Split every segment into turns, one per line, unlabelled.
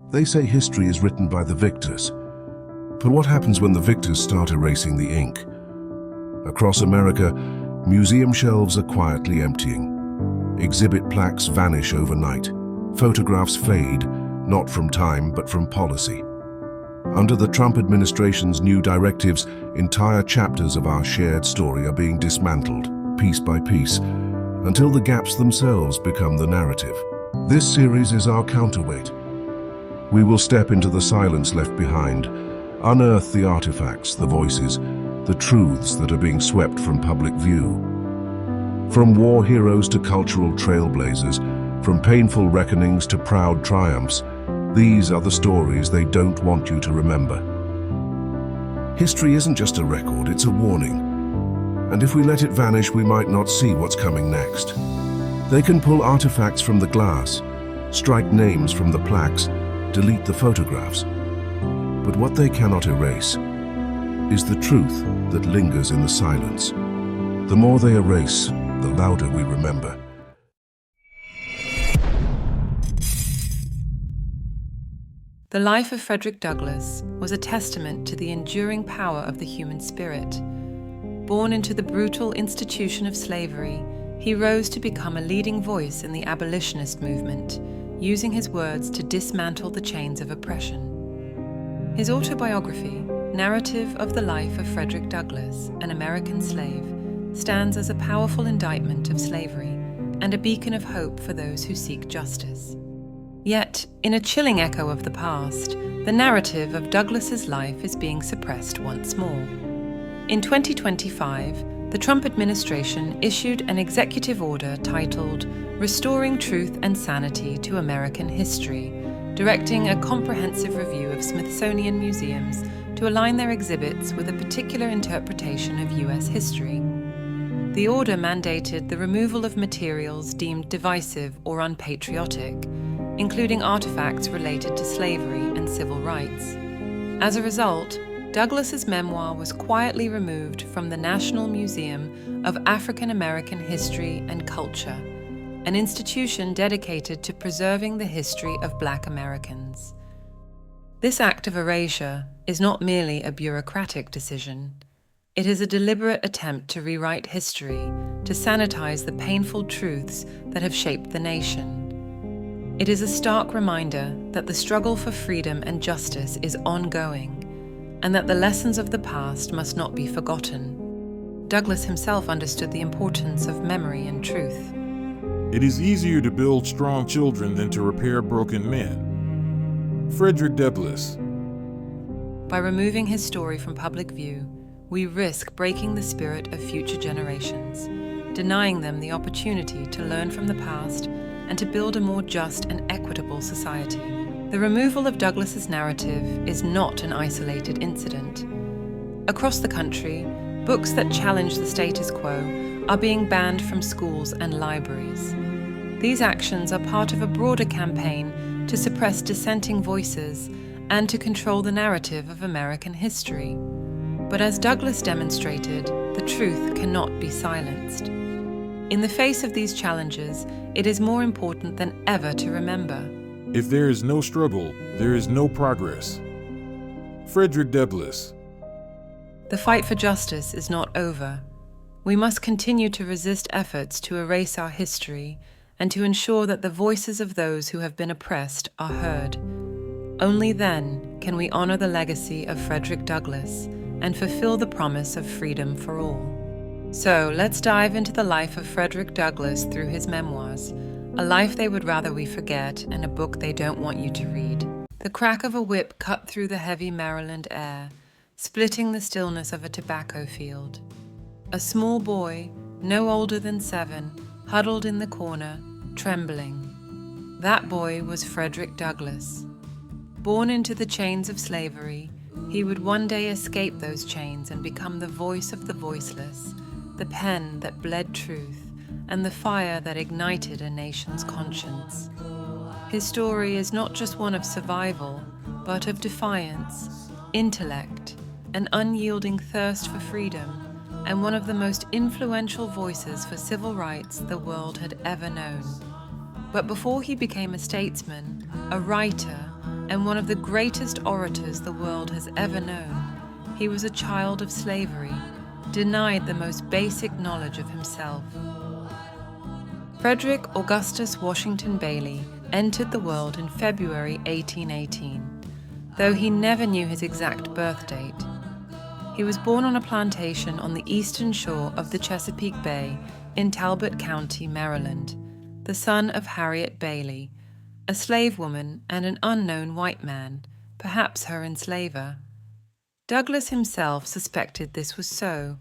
They say history is written by the victors. But what happens when the victors start erasing the ink? Across America, museum shelves are quietly emptying. Exhibit plaques vanish overnight. Photographs fade, not from time, but from policy. Under the Trump administration's new directives, entire chapters of our shared story are being dismantled, piece by piece, until the gaps themselves become the narrative. This series is our counterweight. We will step into the silence left behind, unearth the artifacts, the voices, the truths that are being swept from public view. From war heroes to cultural trailblazers, from painful reckonings to proud triumphs, these are the stories they don't want you to remember. History isn't just a record, it's a warning. And if we let it vanish, we might not see what's coming next. They can pull artifacts from the glass, strike names from the plaques, delete the photographs. But what they cannot erase is the truth that lingers in the silence. The more they erase, the louder we remember.
The Life of Frederick Douglass was a testament to the enduring power of the human spirit. Born into the brutal institution of slavery, he rose to become a leading voice in the abolitionist movement, using his words to dismantle the chains of oppression. His autobiography, Narrative of the Life of Frederick Douglass, an American Slave, stands as a powerful indictment of slavery and a beacon of hope for those who seek justice. Yet, in a chilling echo of the past, the narrative of Douglass's life is being suppressed once more. In 2025, the Trump administration issued an executive order titled Restoring Truth and Sanity to American History, directing a comprehensive review of Smithsonian museums to align their exhibits with a particular interpretation of U.S. history. The order mandated the removal of materials deemed divisive or unpatriotic, including artifacts related to slavery and civil rights. As a result, Douglass's memoir was quietly removed from the National Museum of African American History and Culture, an institution dedicated to preserving the history of Black Americans. This act of erasure is not merely a bureaucratic decision. It is a deliberate attempt to rewrite history, to sanitize the painful truths that have shaped the nation. It is a stark reminder that the struggle for freedom and justice is ongoing, and that the lessons of the past must not be forgotten. Douglass himself understood the importance of memory and truth.
It is easier to build strong children than to repair broken men. Frederick Douglass.
By removing his story from public view, we risk breaking the spirit of future generations, denying them the opportunity to learn from the past and to build a more just and equitable society. The removal of Douglass's narrative is not an isolated incident. Across the country, books that challenge the status quo are being banned from schools and libraries. These actions are part of a broader campaign to suppress dissenting voices and to control the narrative of American history. But as Douglass demonstrated, the truth cannot be silenced. In the face of these challenges, it is more important than ever to remember.
If there is no struggle, there is no progress. Frederick Douglass.
The fight for justice is not over. We must continue to resist efforts to erase our history and to ensure that the voices of those who have been oppressed are heard. Only then can we honor the legacy of Frederick Douglass and fulfill the promise of freedom for all. So let's dive into the life of Frederick Douglass through his memoirs, a life they would rather we forget and a book they don't want you to read. The crack of a whip cut through the heavy Maryland air, splitting the stillness of a tobacco field. A small boy, no older than 7, huddled in the corner, trembling. That boy was Frederick Douglass. Born into the chains of slavery, he would one day escape those chains and become the voice of the voiceless, the pen that bled truth, and the fire that ignited a nation's conscience. His story is not just one of survival, but of defiance, intellect, an unyielding thirst for freedom, and one of the most influential voices for civil rights the world had ever known. But before he became a statesman, a writer, and one of the greatest orators the world has ever known, he was a child of slavery, denied the most basic knowledge of himself. Frederick Augustus Washington Bailey entered the world in February 1818, though he never knew his exact birth date. He was born on a plantation on the eastern shore of the Chesapeake Bay in Talbot County, Maryland, the son of Harriet Bailey, a slave woman and an unknown white man, perhaps her enslaver. Douglass himself suspected this was so,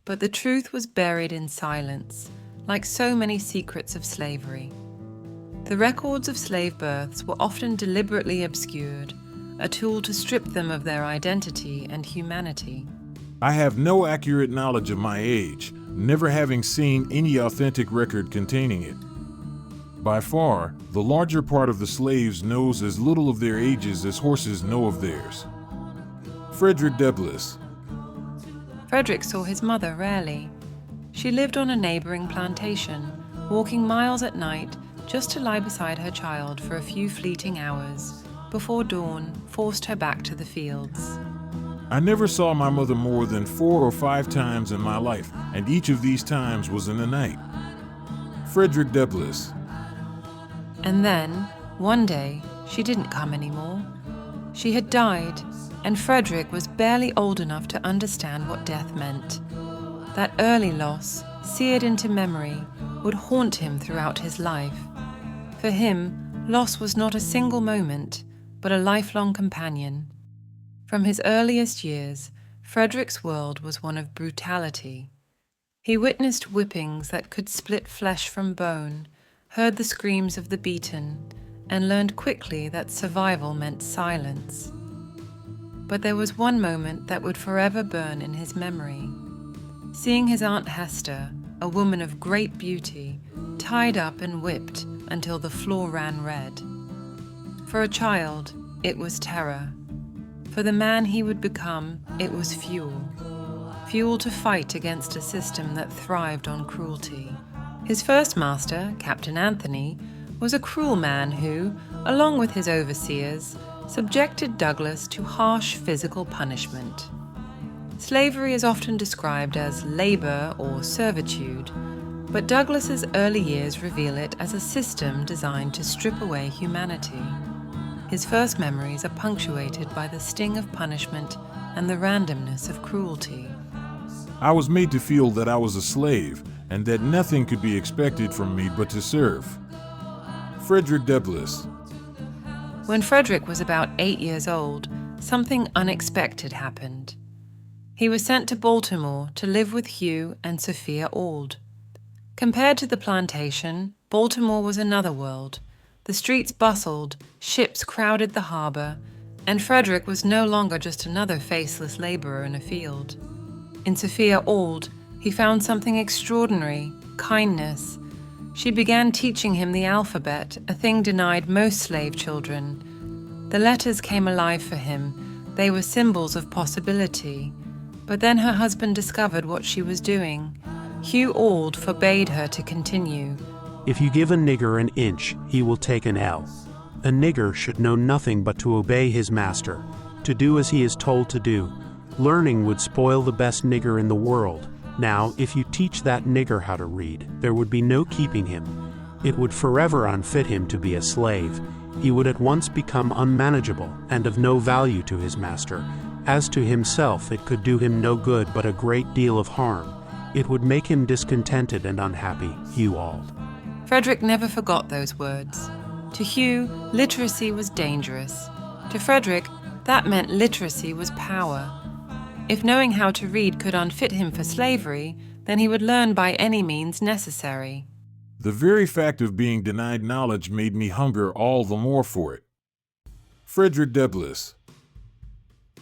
but the truth was buried in silence, like so many secrets of slavery. The records of slave births were often deliberately obscured, a tool to strip them of their identity and humanity.
I have no accurate knowledge of my age, never having seen any authentic record containing it. By far, the larger part of the slaves knows as little of their ages as horses know of theirs. Frederick Douglass.
Frederick saw his mother rarely. She lived on a neighboring plantation, walking miles at night just to lie beside her child for a few fleeting hours before dawn forced her back to the fields.
I never saw my mother more than 4 or 5 times in my life, and each of these times was in the night. Frederick Douglass.
And then, one day, she didn't come anymore. She had died, and Frederick was barely old enough to understand what death meant. That early loss, seared into memory, would haunt him throughout his life. For him, loss was not a single moment, but a lifelong companion. From his earliest years, Frederick's world was one of brutality. He witnessed whippings that could split flesh from bone, heard the screams of the beaten, and learned quickly that survival meant silence. But there was one moment that would forever burn in his memory. Seeing his Aunt Hester, a woman of great beauty, tied up and whipped until the floor ran red. For a child, it was terror. For the man he would become, it was fuel. Fuel to fight against a system that thrived on cruelty. His first master, Captain Anthony, was a cruel man who, along with his overseers, subjected Douglass to harsh physical punishment. Slavery is often described as labor or servitude, but Douglass's early years reveal it as a system designed to strip away humanity. His first memories are punctuated by the sting of punishment and the randomness of cruelty.
I was made to feel that I was a slave, and that nothing could be expected from me but to serve. Frederick Douglass.
When Frederick was about 8 years old, something unexpected happened. He was sent to Baltimore to live with Hugh and Sophia Auld. Compared to the plantation, Baltimore was another world. The streets bustled, ships crowded the harbor, and Frederick was no longer just another faceless laborer in a field. In Sophia Auld, he found something extraordinary: kindness. She began teaching him the alphabet, a thing denied most slave children. The letters came alive for him. They were symbols of possibility. But then her husband discovered what she was doing. Hugh Auld forbade her to continue.
If you give a nigger an inch, he will take an ell. A nigger should know nothing but to obey his master, to do as he is told to do. Learning would spoil the best nigger in the world. Now, if you teach that nigger how to read, there would be no keeping him. It would forever unfit him to be a slave. He would at once become unmanageable and of no value to his master. As to himself, it could do him no good but a great deal of harm. It would make him discontented and unhappy. Hugh Auld.
Frederick never forgot those words. To Hugh, literacy was dangerous. To Frederick, that meant literacy was power. If knowing how to read could unfit him for slavery, then he would learn by any means necessary.
The very fact of being denied knowledge made me hunger all the more for it. Frederick Douglass.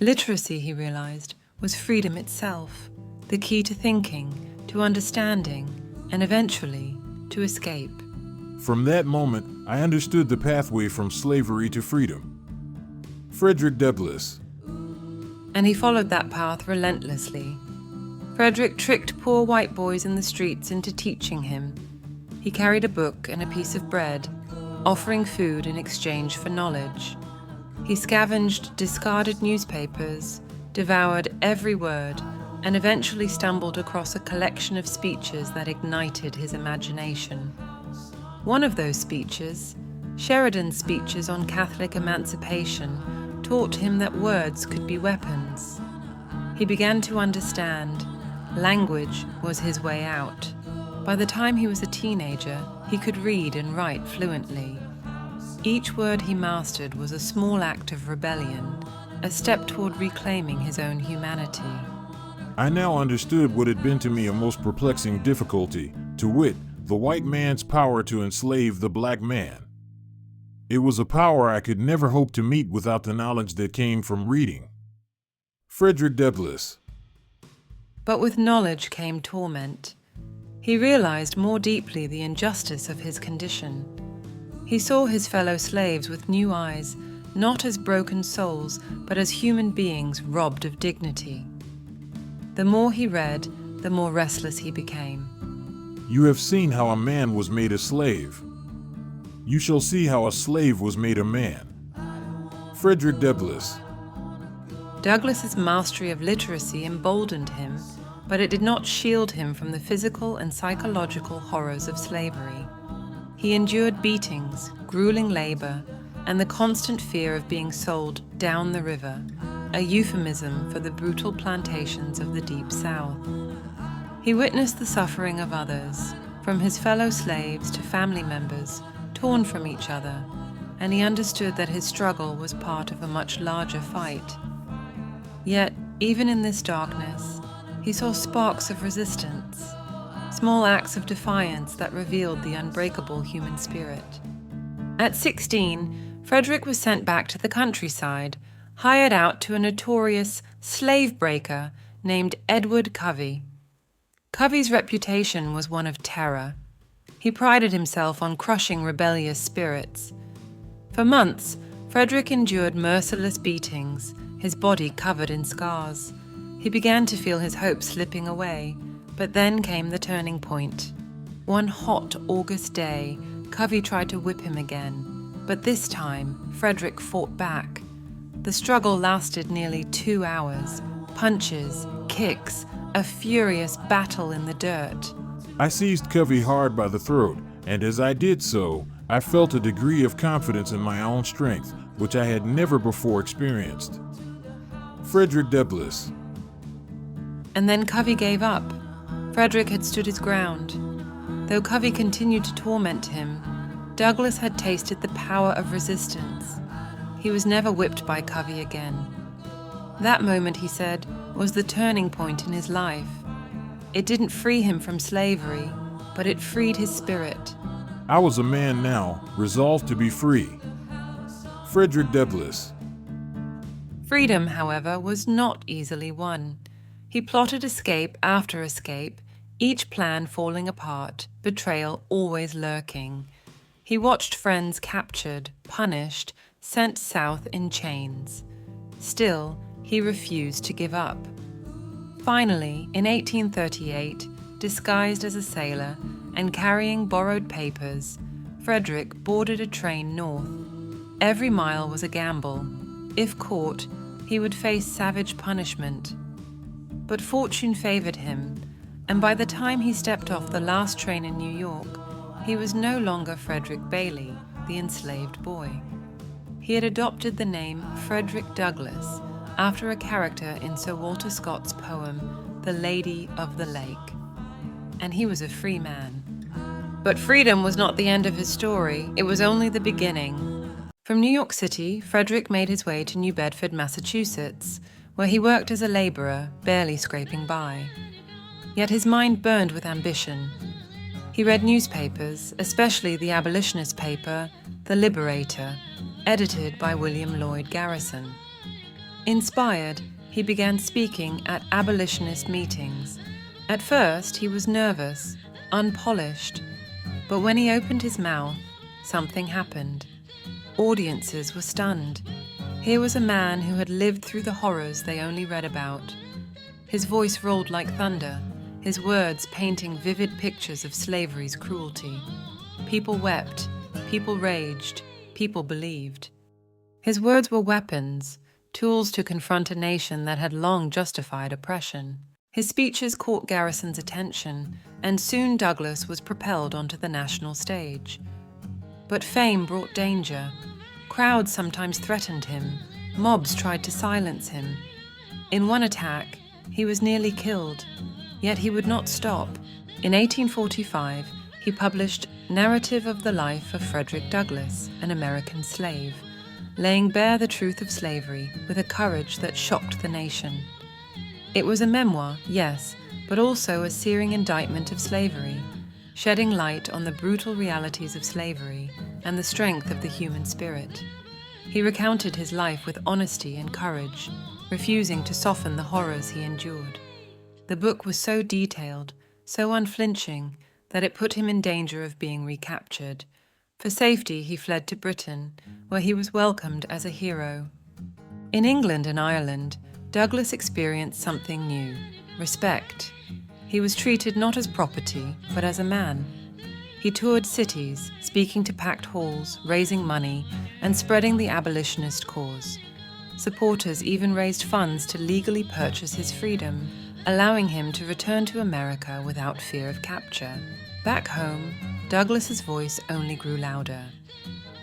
Literacy, he realized, was freedom itself, the key to thinking, to understanding, and eventually to escape.
From that moment, I understood the pathway from slavery to freedom. Frederick Douglass.
And he followed that path relentlessly. Frederick tricked poor white boys in the streets into teaching him. He carried a book and a piece of bread, offering food in exchange for knowledge. He scavenged discarded newspapers, devoured every word, and eventually stumbled across a collection of speeches that ignited his imagination. One of those speeches, Sheridan's speeches on Catholic emancipation, taught him that words could be weapons. He began to understand language was his way out. By the time he was a teenager, he could read and write fluently. Each word he mastered was a small act of rebellion, a step toward reclaiming his own humanity.
I now understood what had been to me a most perplexing difficulty, to wit, the white man's power to enslave the black man. It was a power I could never hope to meet without the knowledge that came from reading. Frederick Douglass.
But with knowledge came torment. He realized more deeply the injustice of his condition. He saw his fellow slaves with new eyes, not as broken souls, but as human beings robbed of dignity. The more he read, the more restless he became.
You have seen how a man was made a slave. You shall see how a slave was made a man. Frederick Douglass.
Douglass's mastery of literacy emboldened him, but it did not shield him from the physical and psychological horrors of slavery. He endured beatings, grueling labor, and the constant fear of being sold down the river, a euphemism for the brutal plantations of the Deep South. He witnessed the suffering of others, from his fellow slaves to family members, torn from each other, and he understood that his struggle was part of a much larger fight. Yet, even in this darkness, he saw sparks of resistance, small acts of defiance that revealed the unbreakable human spirit. At 16, Frederick was sent back to the countryside, hired out to a notorious slave breaker named Edward Covey. Covey's reputation was one of terror. He prided himself on crushing rebellious spirits. For months, Frederick endured merciless beatings, his body covered in scars. He began to feel his hope slipping away, but then came the turning point. One hot August day, Covey tried to whip him again, but this time, Frederick fought back. The struggle lasted nearly 2 hours. Punches, kicks, a furious battle in the dirt.
I seized Covey hard by the throat, and as I did so, I felt a degree of confidence in my own strength, which I had never before experienced. Frederick Douglass.
And then Covey gave up. Frederick had stood his ground. Though Covey continued to torment him, Douglass had tasted the power of resistance. He was never whipped by Covey again. That moment, he said, was the turning point in his life. It didn't free him from slavery, but it freed his spirit.
I was a man now, resolved to be free. Frederick Douglass.
Freedom, however, was not easily won. He plotted escape after escape, each plan falling apart, betrayal always lurking. He watched friends captured, punished, sent south in chains. Still, he refused to give up. Finally, in 1838, disguised as a sailor and carrying borrowed papers, Frederick boarded a train north. Every mile was a gamble. If caught, he would face savage punishment. But fortune favored him, and by the time he stepped off the last train in New York, he was no longer Frederick Bailey, the enslaved boy. He had adopted the name Frederick Douglass after a character in Sir Walter Scott's poem, The Lady of the Lake. And he was a free man. But freedom was not the end of his story, it was only the beginning. From New York City, Frederick made his way to New Bedford, Massachusetts, where he worked as a laborer, barely scraping by. Yet his mind burned with ambition. He read newspapers, especially the abolitionist paper, The Liberator, edited by William Lloyd Garrison. Inspired, he began speaking at abolitionist meetings. At first, he was nervous, unpolished, but when he opened his mouth, something happened. Audiences were stunned. Here was a man who had lived through the horrors they only read about. His voice rolled like thunder, his words painting vivid pictures of slavery's cruelty. People wept, people raged, people believed. His words were weapons, tools to confront a nation that had long justified oppression. His speeches caught Garrison's attention, and soon Douglass was propelled onto the national stage. But fame brought danger. Crowds sometimes threatened him. Mobs tried to silence him. In one attack, he was nearly killed, yet he would not stop. In 1845, he published Narrative of the Life of Frederick Douglass, an American slave, laying bare the truth of slavery with a courage that shocked the nation. It was a memoir, yes, but also a searing indictment of slavery, shedding light on the brutal realities of slavery and the strength of the human spirit. He recounted his life with honesty and courage, refusing to soften the horrors he endured. The book was so detailed, so unflinching, that it put him in danger of being recaptured. For safety, he fled to Britain, where he was welcomed as a hero. In England and Ireland, Douglass experienced something new: respect. He was treated not as property, but as a man. He toured cities, speaking to packed halls, raising money, and spreading the abolitionist cause. Supporters even raised funds to legally purchase his freedom, allowing him to return to America without fear of capture. Back home, Douglass's voice only grew louder.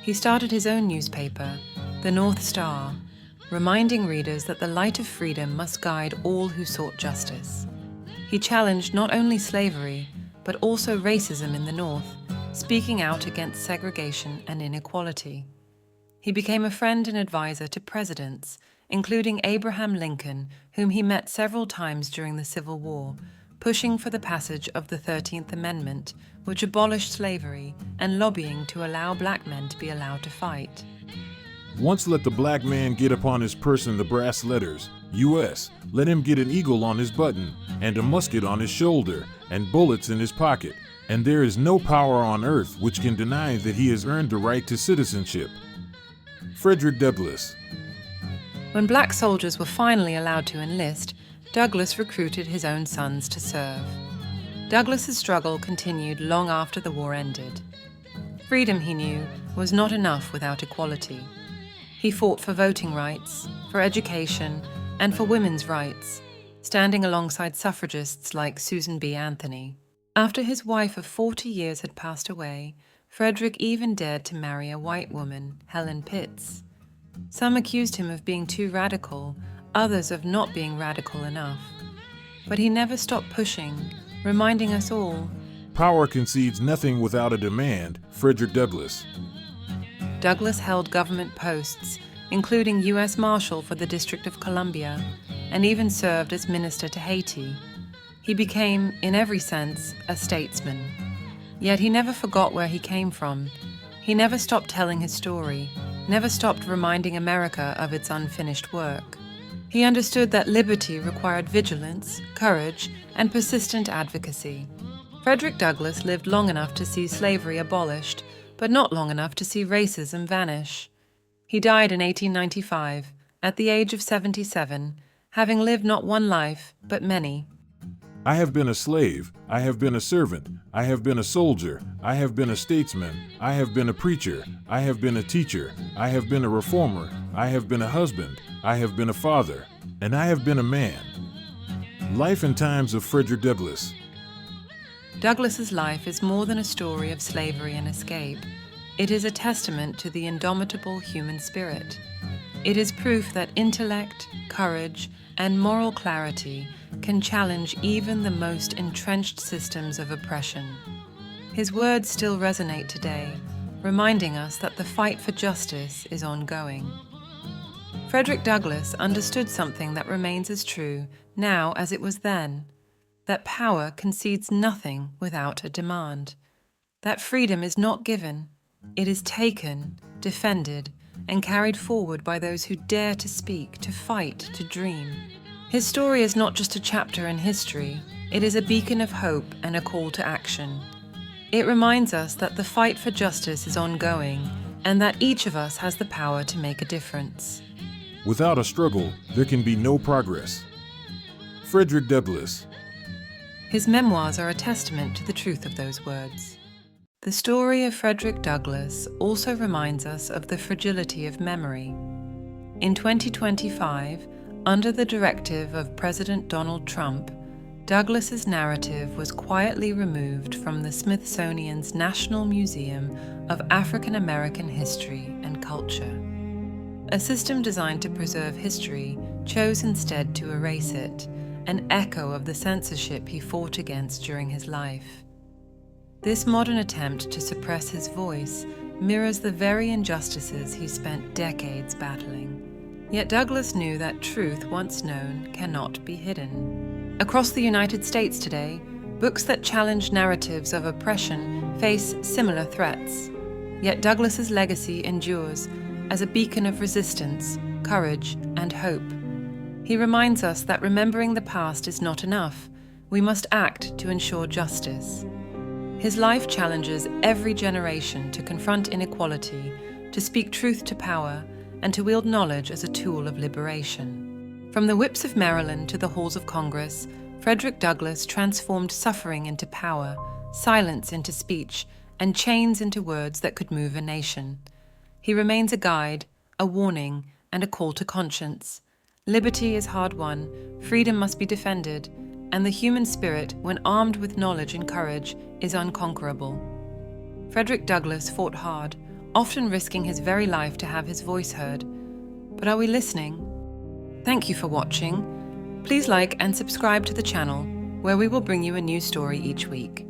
He started his own newspaper, the North Star, reminding readers that the light of freedom must guide all who sought justice. He challenged not only slavery, but also racism in the North, speaking out against segregation and inequality. He became a friend and advisor to presidents, including Abraham Lincoln, whom he met several times during the Civil War, pushing for the passage of the 13th Amendment, which abolished slavery, and lobbying to allow black men to be allowed to fight.
Once let the black man get upon his person the brass letters, U.S., let him get an eagle on his button, and a musket on his shoulder, and bullets in his pocket, and there is no power on earth which can deny that he has earned the right to citizenship. Frederick Douglass.
When black soldiers were finally allowed to enlist, Douglass recruited his own sons to serve. Douglass's struggle continued long after the war ended. Freedom, he knew, was not enough without equality. He fought for voting rights, for education, and for women's rights, standing alongside suffragists like Susan B. Anthony. After his wife of 40 years had passed away, Frederick even dared to marry a white woman, Helen Pitts. Some accused him of being too radical, others of not being radical enough. But he never stopped pushing, reminding us all,
Power concedes nothing without a demand. Frederick Douglass.
Douglass held government posts, including U.S. Marshal for the District of Columbia, and even served as minister to Haiti. He became, in every sense, a statesman. Yet he never forgot where he came from. He never stopped telling his story, never stopped reminding America of its unfinished work. He understood that liberty required vigilance, courage, and persistent advocacy. Frederick Douglass lived long enough to see slavery abolished, but not long enough to see racism vanish. He died in 1895, at the age of 77, having lived not one life, but many.
I have been a slave, I have been a servant, I have been a soldier, I have been a statesman, I have been a preacher, I have been a teacher, I have been a reformer, I have been a husband, I have been a father, and I have been a man. Life and Times of Frederick Douglass.
Douglass's life is more than a story of slavery and escape. It is a testament to the indomitable human spirit. It is proof that intellect, courage, and moral clarity can challenge even the most entrenched systems of oppression. His words still resonate today, reminding us that the fight for justice is ongoing. Frederick Douglass understood something that remains as true now as it was then, that power concedes nothing without a demand, that freedom is not given, it is taken, defended, and carried forward by those who dare to speak, to fight, to dream. His story is not just a chapter in history, it is a beacon of hope and a call to action. It reminds us that the fight for justice is ongoing and that each of us has the power to make a difference.
Without a struggle, there can be no progress. Frederick Douglass.
His memoirs are a testament to the truth of those words. The story of Frederick Douglass also reminds us of the fragility of memory. In 2025, under the directive of President Donald Trump, Douglass's narrative was quietly removed from the Smithsonian's National Museum of African American History and Culture. A system designed to preserve history chose instead to erase it, an echo of the censorship he fought against during his life. This modern attempt to suppress his voice mirrors the very injustices he spent decades battling. Yet Douglass knew that truth once known cannot be hidden. Across the United States today, books that challenge narratives of oppression face similar threats. Yet Douglass's legacy endures as a beacon of resistance, courage, and hope. He reminds us that remembering the past is not enough. We must act to ensure justice. His life challenges every generation to confront inequality, to speak truth to power, and to wield knowledge as a tool of liberation. From the whips of Maryland to the halls of Congress, Frederick Douglass transformed suffering into power, silence into speech, and chains into words that could move a nation. He remains a guide, a warning, and a call to conscience. Liberty is hard won, freedom must be defended, and the human spirit, when armed with knowledge and courage, is unconquerable. Frederick Douglass fought hard, often risking his very life to have his voice heard. But are we listening? Thank you for watching. Please like and subscribe to the channel, where we will bring you a new story each week.